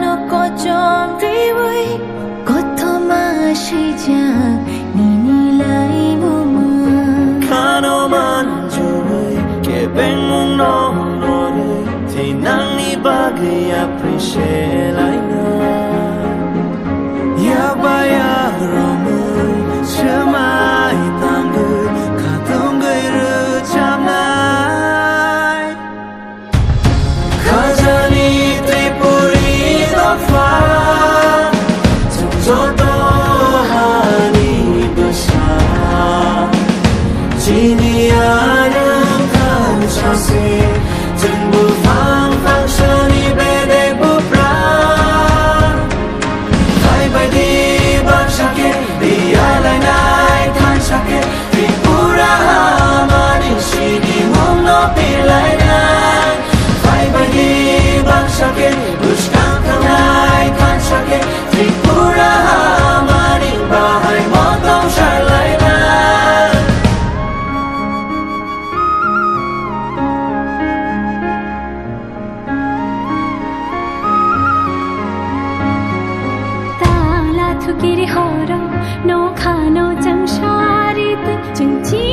no ko chom ri wai ko tho ma shi ja ni ni lai mu ma kano man jo ke ben mong no no de thei nang ni ba ge appreciate lai na ya ba ya ro mu chamai tang ge ka tong ge ru cham lai khajani tripuri do fa jo to hani basa jini aram kan chase jengbu phang phang shani be de bu pra bye bye di bak shake di alai nai kan shake tripura mani shini mong no pilai nai bye bye di bak shake bushkan kan nai kan shake tripura mani bahai mong dong shai lai nai Kiri horo no khano chang sharit chung chi